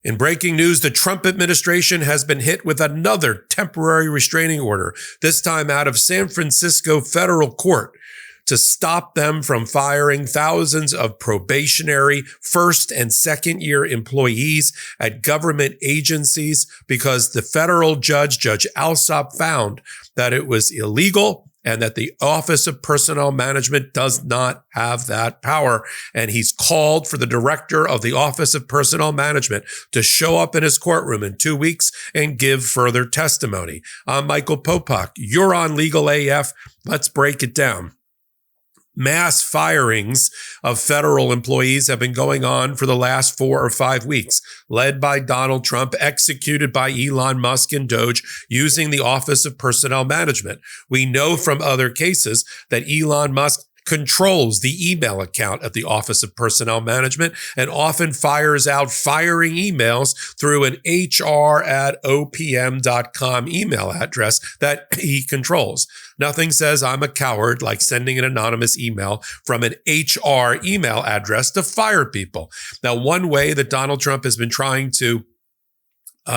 In breaking news, the Trump administration has been hit with another temporary restraining order, this time out of San Francisco federal court, to stop them from firing thousands of probationary first and second year employees at government agencies because the federal judge, Judge Alsop, found that it was illegal and that the Office of Personnel Management does not have that power. And he's called for the director of the Office of Personnel Management to show up in his courtroom in 2 weeks and give further testimony. I'm Michael Popok. You're on Legal AF. Let's break it down. Mass firings of federal employees have been going on for the last 4 or 5 weeks, led by Donald Trump, executed by Elon Musk and Doge, using the Office of Personnel Management. We know from other cases that Elon Musk controls the email account at the Office of Personnel Management and often fires out firing emails through an hr@opm.com email address that he controls. Nothing says I'm a coward like sending an anonymous email from an HR email address to fire people. Now, one way that Donald Trump has been trying to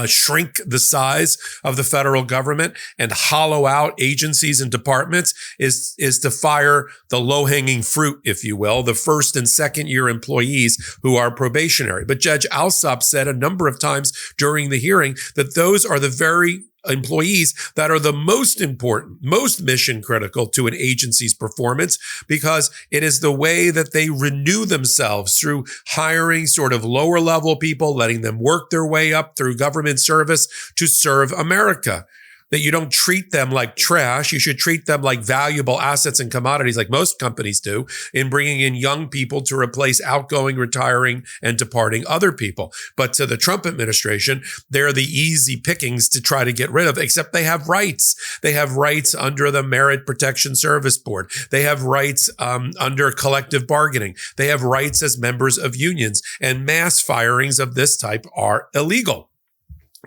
shrink the size of the federal government and hollow out agencies and departments is to fire the low-hanging fruit, if you will, the first and second year employees who are probationary. But Judge Alsop said a number of times during the hearing that those are the very employees that are the most important, most mission critical to an agency's performance, because it is the way that they renew themselves through hiring sort of lower level people, letting them work their way up through government service to serve America. That you don't treat them like trash. You should treat them like valuable assets and commodities like most companies do in bringing in young people to replace outgoing, retiring, and departing other people. But to the Trump administration, they're the easy pickings to try to get rid of, except they have rights. They have rights under the Merit Protection Service Board. They have rights under collective bargaining. They have rights as members of unions, and mass firings of this type are illegal.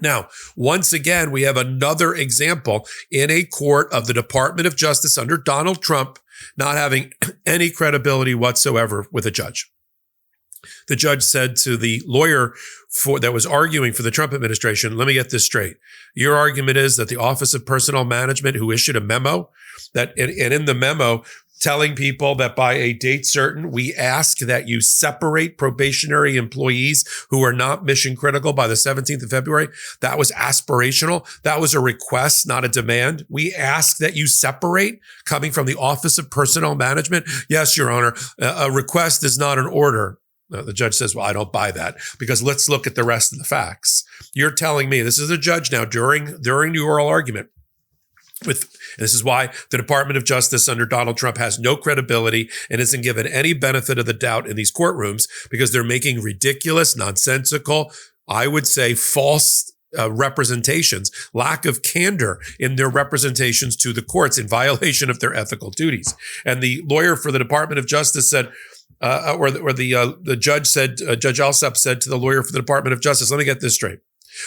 Now, once again, we have another example in a court of the Department of Justice under Donald Trump not having any credibility whatsoever with a judge. The judge said to the lawyer that was arguing for the Trump administration, let me get this straight. Your argument is that the Office of Personnel Management, who issued a memo, and in the memo, telling people that by a date certain, we ask that you separate probationary employees who are not mission critical by the 17th of February. That was aspirational. That was a request, not a demand. We ask that you separate, coming from the Office of Personnel Management. Yes, Your Honor, a request is not an order. The judge says, well, I don't buy that, because let's look at the rest of the facts. You're telling me, this is a judge now during the oral argument, and this is why the Department of Justice under Donald Trump has no credibility and isn't given any benefit of the doubt in these courtrooms, because they're making ridiculous, nonsensical, I would say false representations, lack of candor in their representations to the courts in violation of their ethical duties. And the lawyer for the Department of Justice said, the judge said, Judge Alsop said to the lawyer for the Department of Justice, let me get this straight.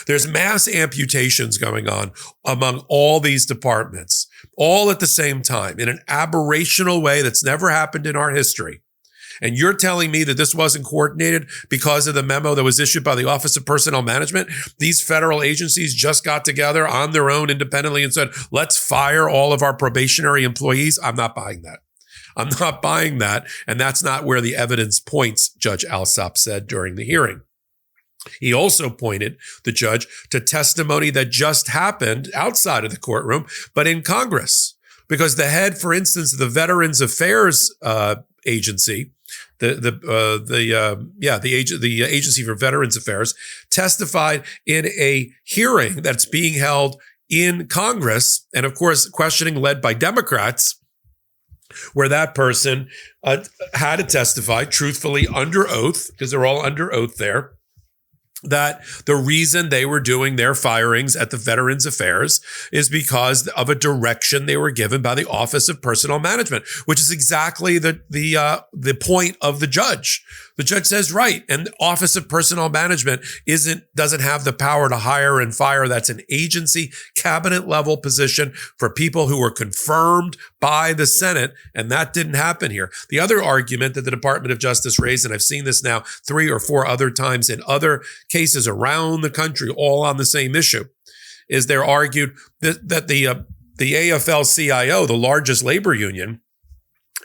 There's mass amputations going on among all these departments, all at the same time, in an aberrational way that's never happened in our history. And you're telling me that this wasn't coordinated because of the memo that was issued by the Office of Personnel Management? These federal agencies just got together on their own independently and said, let's fire all of our probationary employees. I'm not buying that. I'm not buying that. And that's not where the evidence points, Judge Alsop said during the hearing. He also pointed, the judge, to testimony that just happened outside of the courtroom, but in Congress, because the head, for instance, of the Veterans Affairs Agency, the Agency for Veterans Affairs, testified in a hearing that's being held in Congress, and of course, questioning led by Democrats, where that person had to testify truthfully under oath, because they're all under oath there, that the reason they were doing their firings at the Veterans Affairs is because of a direction they were given by the Office of Personnel Management, which is exactly the point of the judge. The judge says, right, and the Office of Personnel Management doesn't have the power to hire and fire. That's an agency cabinet level position for people who were confirmed by the Senate, and that didn't happen here. The other argument that the Department of Justice raised, and I've seen this now 3 or 4 other times in other cases around the country, all on the same issue, is they're argued that the AFL-CIO, the largest labor union,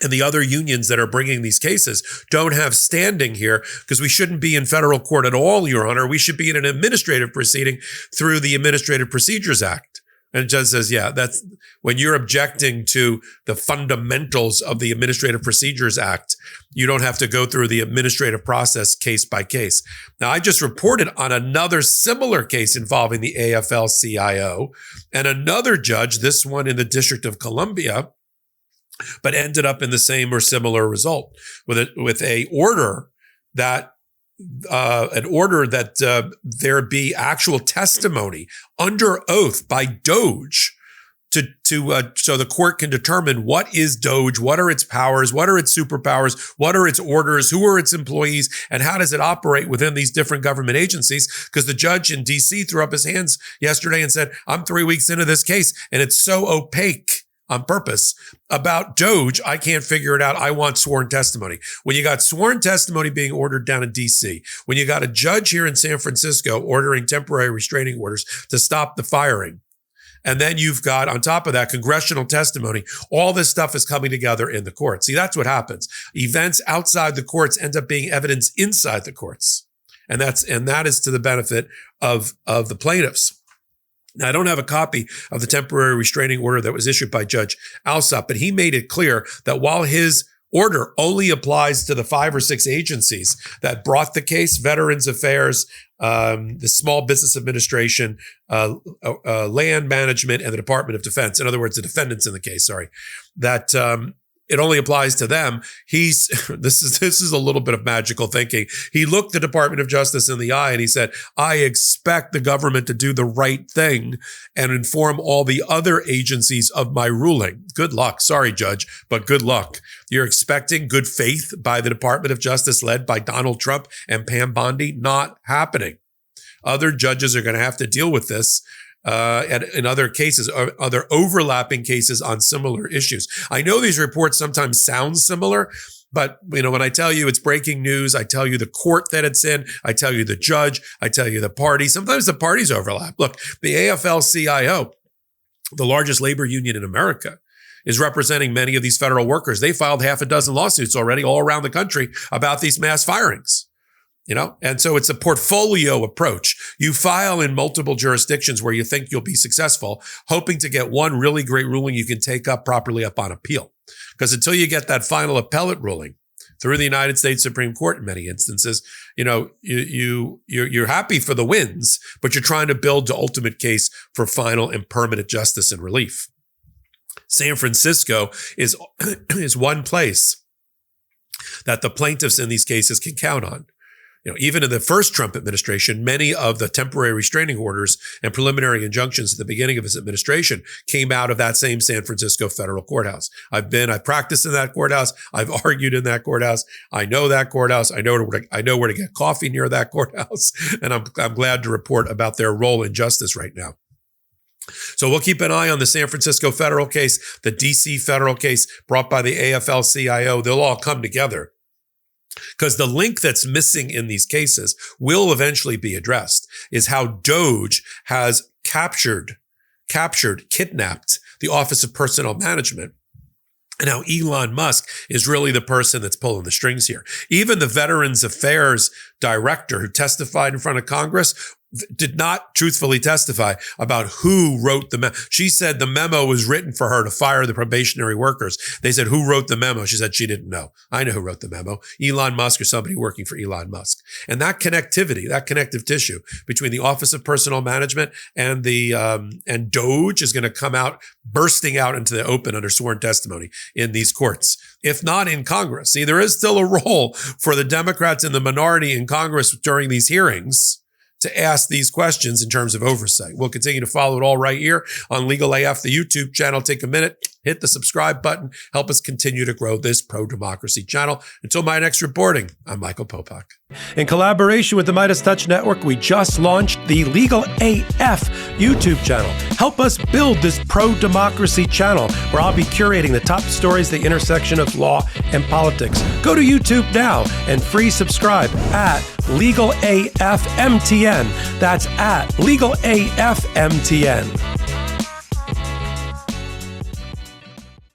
and the other unions that are bringing these cases don't have standing here because we shouldn't be in federal court at all, Your Honor. We should be in an administrative proceeding through the Administrative Procedures Act. And the judge says, yeah, that's when you're objecting to the fundamentals of the Administrative Procedures Act, you don't have to go through the administrative process case by case. Now, I just reported on another similar case involving the AFL-CIO and another judge, this one in the District of Columbia, but ended up in the same or similar result with an order that there be actual testimony under oath by Doge so the court can determine what is Doge, what are its powers, what are its superpowers, what are its orders, who are its employees, and how does it operate within these different government agencies? Because the judge in D.C. threw up his hands yesterday and said, I'm 3 weeks into this case, and it's so opaque on purpose about Doge, I can't figure it out. I want sworn testimony. When you got sworn testimony being ordered down in D.C., when you got a judge here in San Francisco ordering temporary restraining orders to stop the firing, and then you've got, on top of that, congressional testimony, all this stuff is coming together in the court. See, that's what happens. Events outside the courts end up being evidence inside the courts. And that is to the benefit of the plaintiffs. Now, I don't have a copy of the temporary restraining order that was issued by Judge Alsop, but he made it clear that while his order only applies to the 5 or 6 agencies that brought the case, Veterans Affairs, the Small Business Administration, Land Management, and the Department of Defense. In other words, the defendants in the case, that it only applies to them. This is a little bit of magical thinking. He looked the Department of Justice in the eye and he said, I expect the government to do the right thing and inform all the other agencies of my ruling. Good luck. Sorry, Judge, but good luck. You're expecting good faith by the Department of Justice led by Donald Trump and Pam Bondi? Not happening. Other judges are going to have to deal with this. And in other cases, other overlapping cases on similar issues. I know these reports sometimes sound similar, but when I tell you it's breaking news, I tell you the court that it's in, I tell you the judge, I tell you the party. Sometimes the parties overlap. Look, the AFL-CIO, the largest labor union in America, is representing many of these federal workers. They filed 6 lawsuits already all around the country about these mass firings. And so it's a portfolio approach. You file in multiple jurisdictions where you think you'll be successful, hoping to get one really great ruling you can take up properly up on appeal. Because until you get that final appellate ruling through the United States Supreme Court in many instances, you're happy for the wins, but you're trying to build the ultimate case for final and permanent justice and relief. San Francisco is one place that the plaintiffs in these cases can count on. Even in the first Trump administration, many of the temporary restraining orders and preliminary injunctions at the beginning of his administration came out of that same San Francisco federal courthouse. I've practiced in that courthouse. I've argued in that courthouse. I know that courthouse. I know where to get coffee near that courthouse. And I'm glad to report about their role in justice right now. So we'll keep an eye on the San Francisco federal case, the DC federal case brought by the AFL-CIO. They'll all come together. Because the link that's missing in these cases will eventually be addressed, is how Doge has kidnapped the Office of Personnel Management, and how Elon Musk is really the person that's pulling the strings here. Even the Veterans Affairs director who testified in front of Congress did not truthfully testify about who wrote the memo. She said the memo was written for her to fire the probationary workers. They said, who wrote the memo? She said she didn't know. I know who wrote the memo. Elon Musk or somebody working for Elon Musk. And that connectivity, that connective tissue between the Office of Personnel Management and and Doge is going to come out, bursting out into the open under sworn testimony in these courts, if not in Congress. See, there is still a role for the Democrats in the minority in Congress during these hearings to ask these questions in terms of oversight. We'll continue to follow it all right here on Legal AF, the YouTube channel. Take a minute, hit the subscribe button. Help us continue to grow this pro-democracy channel. Until my next reporting, I'm Michael Popok. In collaboration with the Midas Touch Network, we just launched the Legal AF YouTube channel. Help us build this pro-democracy channel where I'll be curating the top stories at the intersection of law and politics. Go to YouTube now and free subscribe at Legal AF MTN. That's at Legal AF MTN.